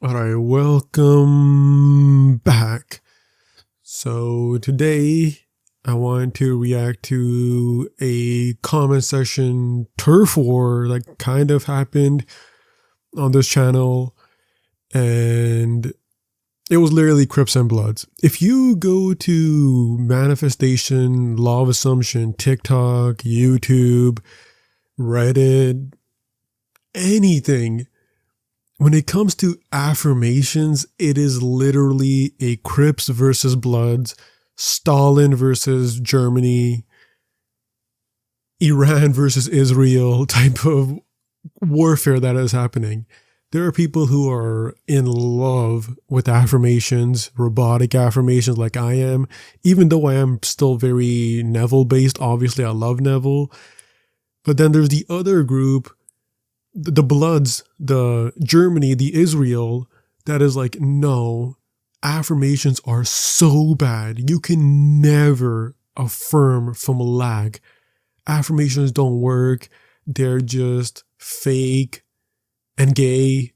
All right, welcome back. So today I want to react to a comment section turf war that kind of happened on this channel, and it was literally Crips and Bloods. If you go to manifestation, law of assumption, TikTok, YouTube, Reddit, anything, when it comes to affirmations, it is literally a Crips versus Bloods, Stalin versus Germany, Iran versus Israel type of warfare that is happening. There are people who are in love with affirmations, robotic affirmations like I am, even though I am still very Neville based. Obviously, I love Neville. But then there's the other group, the Bloods, the Germany, the Israel, that is like, no, affirmations are so bad. You can never affirm from lack. Affirmations don't work. They're just fake and gay.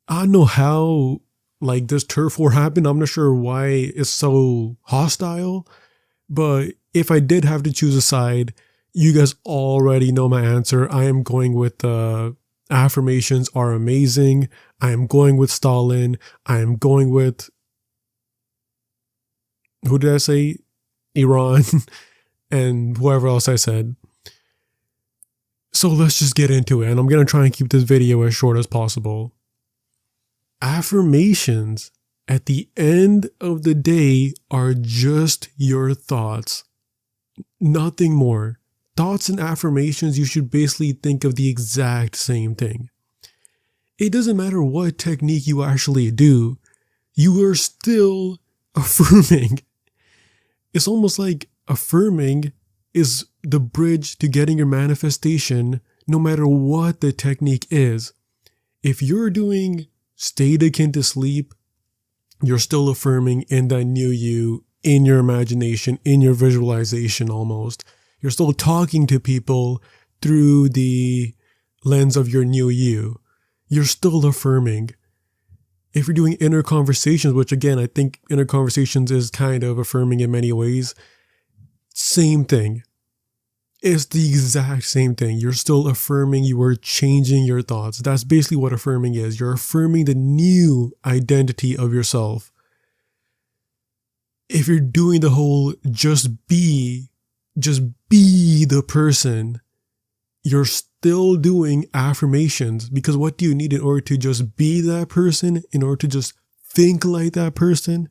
I don't know how like this turf war happened. I'm not sure why it's so hostile. But if I did have to choose a side, you guys already know my answer. I am going with affirmations are amazing. I am going with Stalin. I am going with, who did I say? Iran and whoever else I said. So let's just get into it. And I'm going to try and keep this video as short as possible. Affirmations at the end of the day are just your thoughts. Nothing more. Thoughts and affirmations, you should basically think of the exact same thing. It doesn't matter what technique you actually do, you are still affirming. It's almost like affirming is the bridge to getting your manifestation, no matter what the technique is. If you're doing state akin to sleep, you're still affirming in that new you, in your imagination, in your visualization almost. You're still talking to people through the lens of your new you. You're still affirming. If you're doing inner conversations, which again, I think inner conversations is kind of affirming in many ways, same thing. It's the exact same thing. You're still affirming, you are changing your thoughts. That's basically what affirming is. You're affirming the new identity of yourself. If you're doing the whole just be the person, you're still doing affirmations, because what do you need in order to just be that person, in order to just think like that person?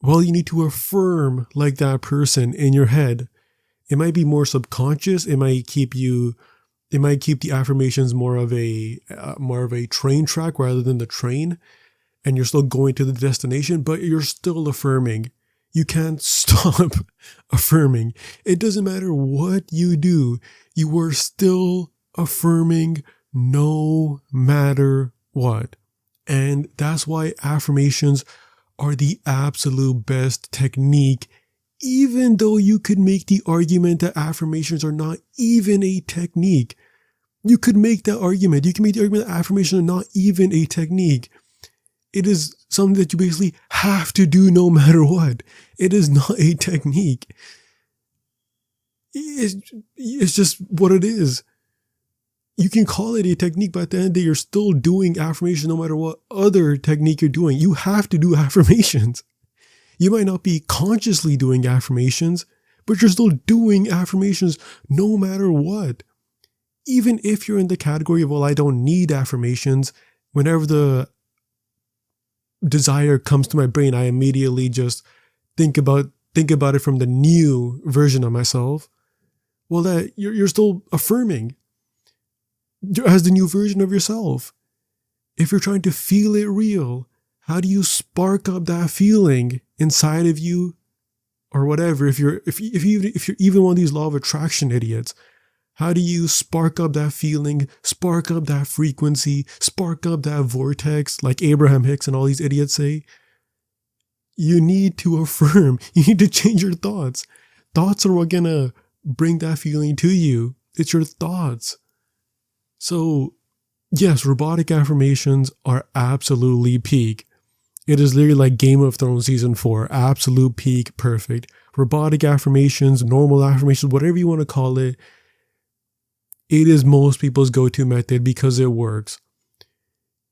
Well, you need to affirm like that person in your head. It might be more subconscious. It might keep the affirmations more of a train track rather than the train, and you're still going to the destination, but you're still affirming. You can't stop affirming. It doesn't matter what you do. You are still affirming no matter what. And that's why affirmations are the absolute best technique, even though you could make the argument that affirmations are not even a technique. You could make that argument. You can make the argument that affirmations are not even a technique. It is something that you basically have to do no matter what. It is not a technique. It's just what it is. You can call it a technique, but at the end of the day, you're still doing affirmation no matter what other technique you're doing. You have to do affirmations. You might not be consciously doing affirmations, but you're still doing affirmations no matter what. Even if you're in the category of, well, I don't need affirmations, whenever the desire comes to my brain, I immediately just think about it from the new version of myself. Well, that you're still affirming as the new version of yourself. If you're trying to feel it real, how do you spark up that feeling inside of you, or whatever? If you're even one of these law of attraction idiots, how do you spark up that feeling, spark up that frequency, spark up that vortex, like Abraham Hicks and all these idiots say? You need to affirm. You need to change your thoughts. Thoughts are what gonna bring that feeling to you. It's your thoughts. So yes, robotic affirmations are absolutely peak. It is literally like Game of Thrones season 4, absolute peak, perfect. Robotic affirmations, normal affirmations, whatever you want to call it, it is most people's go-to method because it works.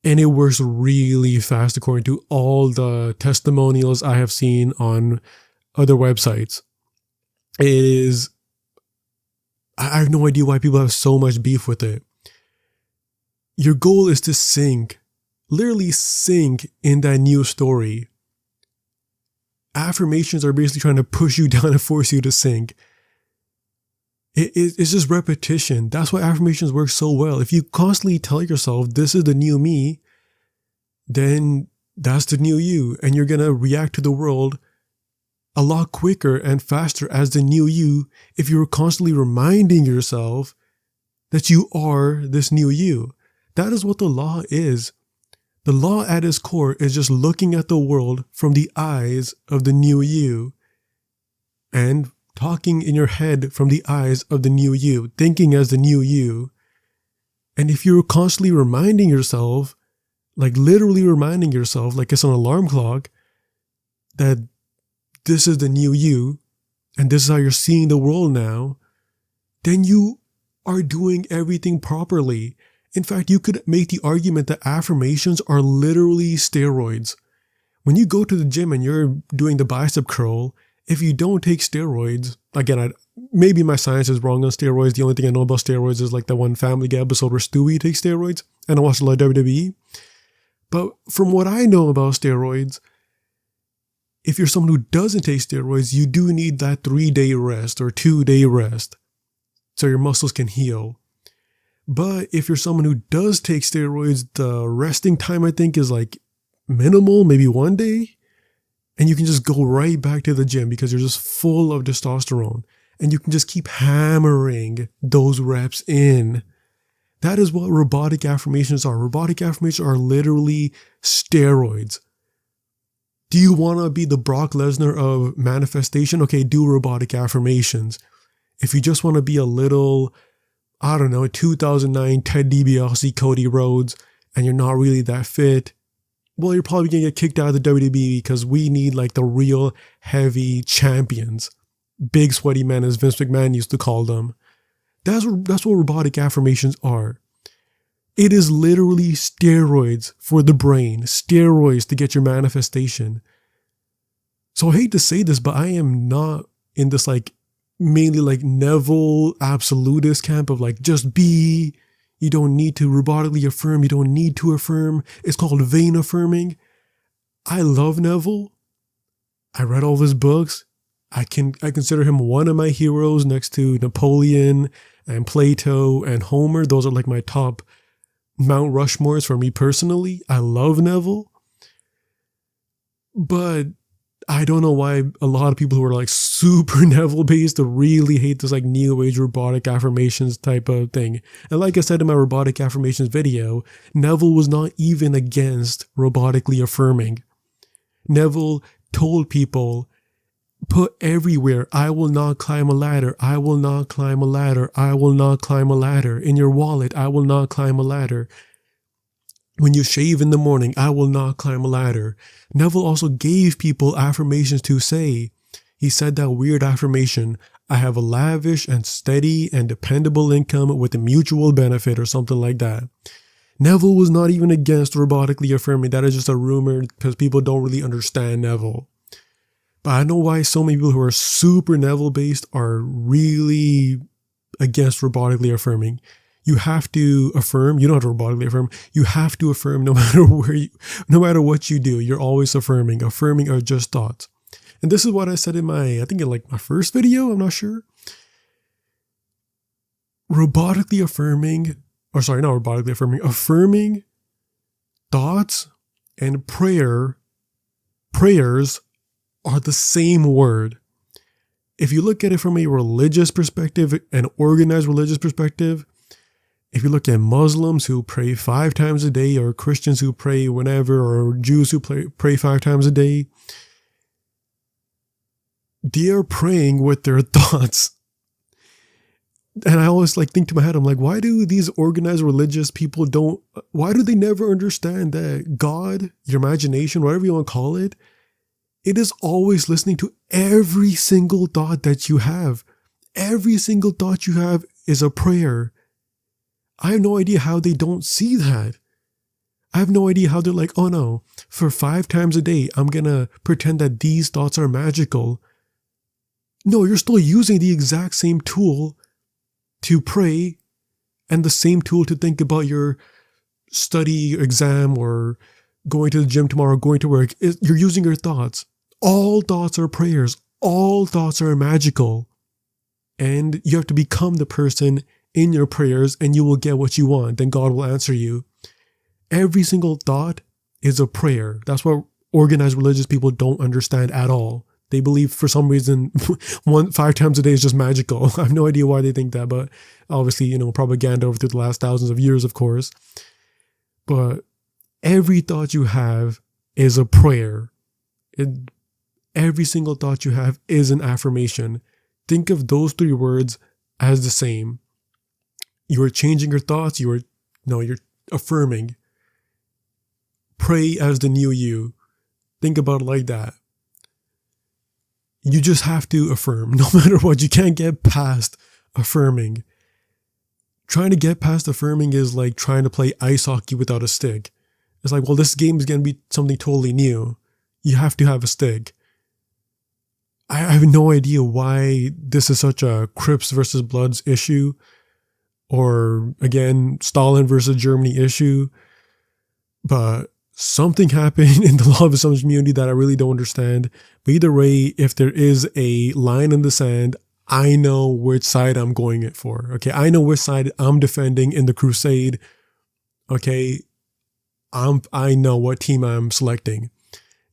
And it works really fast according to all the testimonials I have seen on other websites. It is, I have no idea why people have so much beef with it. Your goal is to sink, literally sink in that new story. Affirmations are basically trying to push you down and force you to sink. It's just repetition. That's why affirmations work so well. If you constantly tell yourself, this is the new me, then that's the new you. And you're going to react to the world a lot quicker and faster as the new you if you're constantly reminding yourself that you are this new you. That is what the law is. The law at its core is just looking at the world from the eyes of the new you and talking in your head from the eyes of the new you, thinking as the new you. And if you're constantly reminding yourself, like literally reminding yourself, like it's an alarm clock, that this is the new you and this is how you're seeing the world now, then you are doing everything properly. In fact, you could make the argument that affirmations are literally steroids. When you go to the gym and you're doing the bicep curl, if you don't take steroids, again, maybe my science is wrong on steroids. The only thing I know about steroids is like the one Family Guy episode where Stewie takes steroids, and I watch a lot of WWE. But from what I know about steroids, if you're someone who doesn't take steroids, you do need that 3-day rest or 2-day rest so your muscles can heal. But if you're someone who does take steroids, the resting time I think is like minimal, maybe 1 day. And you can just go right back to the gym because you're just full of testosterone. And you can just keep hammering those reps in. That is what robotic affirmations are. Robotic affirmations are literally steroids. Do you want to be the Brock Lesnar of manifestation? Okay, do robotic affirmations. If you just want to be a little, I don't know, 2009 Ted DiBiase, Cody Rhodes, and you're not really that fit, well, you're probably going to get kicked out of the WWE because we need like the real heavy champions. Big sweaty men, as Vince McMahon used to call them. That's what robotic affirmations are. It is literally steroids for the brain, steroids to get your manifestation. So I hate to say this, but I am not in this like mainly like Neville absolutist camp of like just be. You don't need to robotically affirm. You don't need to affirm. It's called vain affirming. I love Neville. I read all of his books. I consider him one of my heroes next to Napoleon and Plato and Homer. Those are like my top Mount Rushmores for me personally. I love Neville. But I don't know why a lot of people who are like super Neville based really hate this like new age robotic affirmations type of thing. And like I said in my robotic affirmations video, Neville was not even against robotically affirming. Neville told people, put everywhere, I will not climb a ladder, I will not climb a ladder, I will not climb a ladder. In your wallet, I will not climb a ladder. When you shave in the morning, I will not climb a ladder. Neville also gave people affirmations to say. He said that weird affirmation, I have a lavish and steady and dependable income with a mutual benefit or something like that. Neville was not even against robotically affirming. That is just a rumor because people don't really understand Neville. But I know why so many people who are super Neville based are really against robotically affirming. You have to affirm. You don't have to robotically affirm. You have to affirm no matter no matter what you do. You're always affirming. Affirming are just thoughts. And this is what I said in I think in like my first video. I'm not sure. Robotically affirming, or sorry, not robotically affirming, affirming thoughts and prayers are the same word. If you look at it from a religious perspective, an organized religious perspective, if you look at Muslims who pray 5 times a day, or Christians who pray whenever, or Jews who pray 5 times a day, they are praying with their thoughts. And I always like think to my head, I'm like, why do these organized religious people why do they never understand that God, your imagination, whatever you want to call it is always listening to every single thought that you have. Every single thought you have is a prayer. I have no idea how they don't see that. I have no idea how they're like, oh no, for 5 times a day, I'm going to pretend that these thoughts are magical. No, you're still using the exact same tool to pray and the same tool to think about your study exam or going to the gym tomorrow, going to work. You're using your thoughts. All thoughts are prayers. All thoughts are magical. And you have to become the person in your prayers and you will get what you want. Then God will answer you. Every single thought is a prayer. That's what organized religious people don't understand at all. They believe for some reason 5 times a day is just magical. I have no idea why they think that, but obviously, propaganda over through the last thousands of years, of course. But every thought you have is a prayer. Every single thought you have is an affirmation. Think of those 3 words as the same. You are changing your thoughts. You're affirming. Pray as the new you. Think about it like that. You just have to affirm. No matter what, you can't get past affirming. Trying to get past affirming is like trying to play ice hockey without a stick. It's like, well, this game is going to be something totally new. You have to have a stick. I have no idea why this is such a Crips versus Bloods issue, or again, Stalin versus Germany issue. But something happened in the law of Islam community that I really don't understand. But either way, if there is a line in the sand, I know which side I'm going it for. Okay, I know which side I'm defending in the crusade. Okay, I know what team I'm selecting.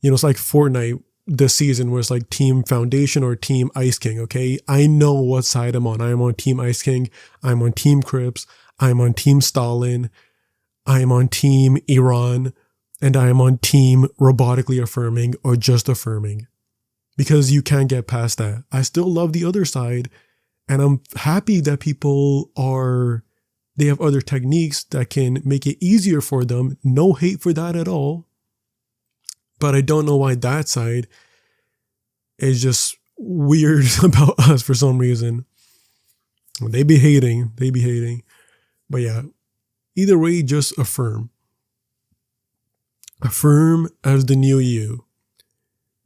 It's like Fortnite this season where it's like Team Foundation or Team Ice King. Okay, I know what side I'm on. I am on Team Ice King. I'm on Team Crips. I'm on Team Stalin. I am on Team Iran. And I am on Team robotically affirming or just affirming. Because you can't get past that. I still love the other side. And I'm happy that they have other techniques that can make it easier for them. No hate for that at all. But I don't know why that side is just weird about us for some reason. They be hating. But yeah, either way, just affirm. Affirm as the new you.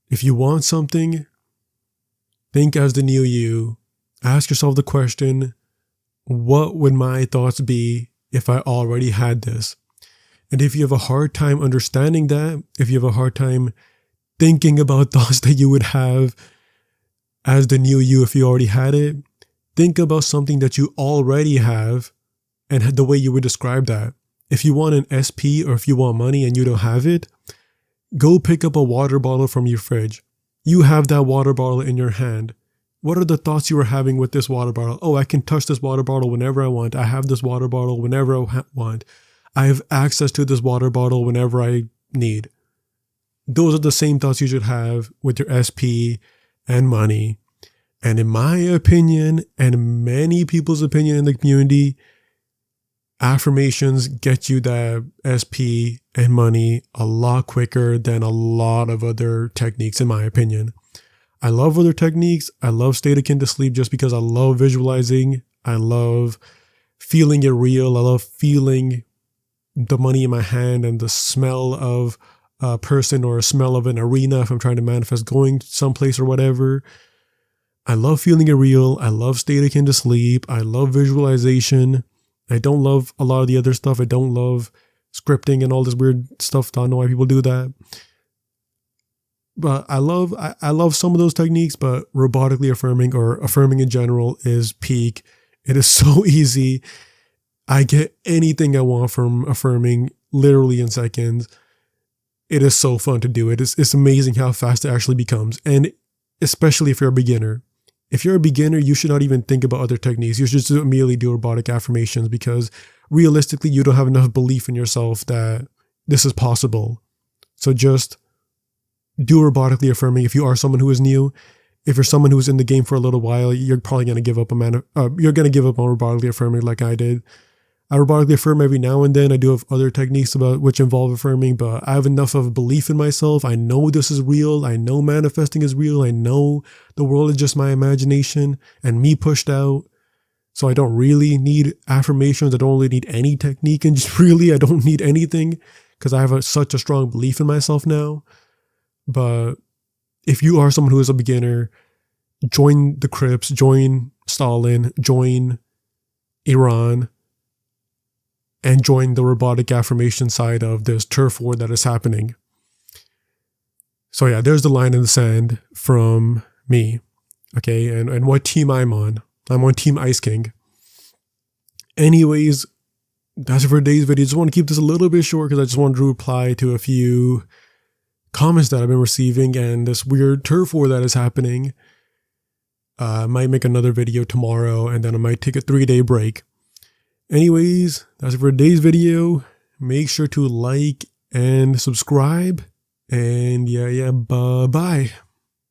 If you want something, think as the new you. Ask yourself the question, what would my thoughts be if I already had this? And if you have a hard time understanding that, if you have a hard time thinking about thoughts that you would have as the new you if you already had it, think about something that you already have and the way you would describe that. If you want an SP or if you want money and you don't have it, go pick up a water bottle from your fridge. You have that water bottle in your hand. What are the thoughts you were having with this water bottle? Oh, I can touch this water bottle whenever I want. I have this water bottle whenever I want. I have access to this water bottle whenever I need. Those are the same thoughts you should have with your SP and money. And in my opinion, and many people's opinion in the community, affirmations get you that SP and money a lot quicker than a lot of other techniques, in my opinion. I love other techniques. I love state akin to sleep just because I love visualizing. I love feeling it real. I love feeling the money in my hand and the smell of a person or a smell of an arena if I'm trying to manifest going someplace or whatever. I love feeling it real. I love state akin to sleep. I love visualization. I don't love a lot of the other stuff. I don't love scripting and all this weird stuff. I don't know why people do that. But I love some of those techniques, but robotically affirming or affirming in general is peak. It is so easy. I get anything I want from affirming literally in seconds. It is so fun to do it. It's amazing how fast it actually becomes. And especially if you're a beginner. If you're a beginner, you should not even think about other techniques. You should just immediately do robotic affirmations because realistically, you don't have enough belief in yourself that this is possible. So just do robotically affirming if you are someone who is new. if you're someone who's in the game for a little while, you're probably going to give up you're going to give up on robotically affirming like I did. I robotically affirm every now and then. I do have other techniques which involve affirming, but I have enough of a belief in myself. I know this is real. I know manifesting is real. I know the world is just my imagination and me pushed out. So I don't really need affirmations. I don't really need any technique, and just really I don't need anything because I have such a strong belief in myself now. But if you are someone who is a beginner, join the Crips, join Stalin, join Iran, and join the robotic affirmation side of this turf war that is happening. So yeah, there's the line in the sand from me. Okay, and what team I'm on. I'm on Team Ice King. Anyways, that's it for today's video. Just want to keep this a little bit short because I just wanted to reply to a few comments that I've been receiving and this weird turf war that is happening. I might make another video tomorrow and then I might take a 3-day break. Anyways, that's it for today's video. Make sure to like and subscribe. And yeah, bye-bye.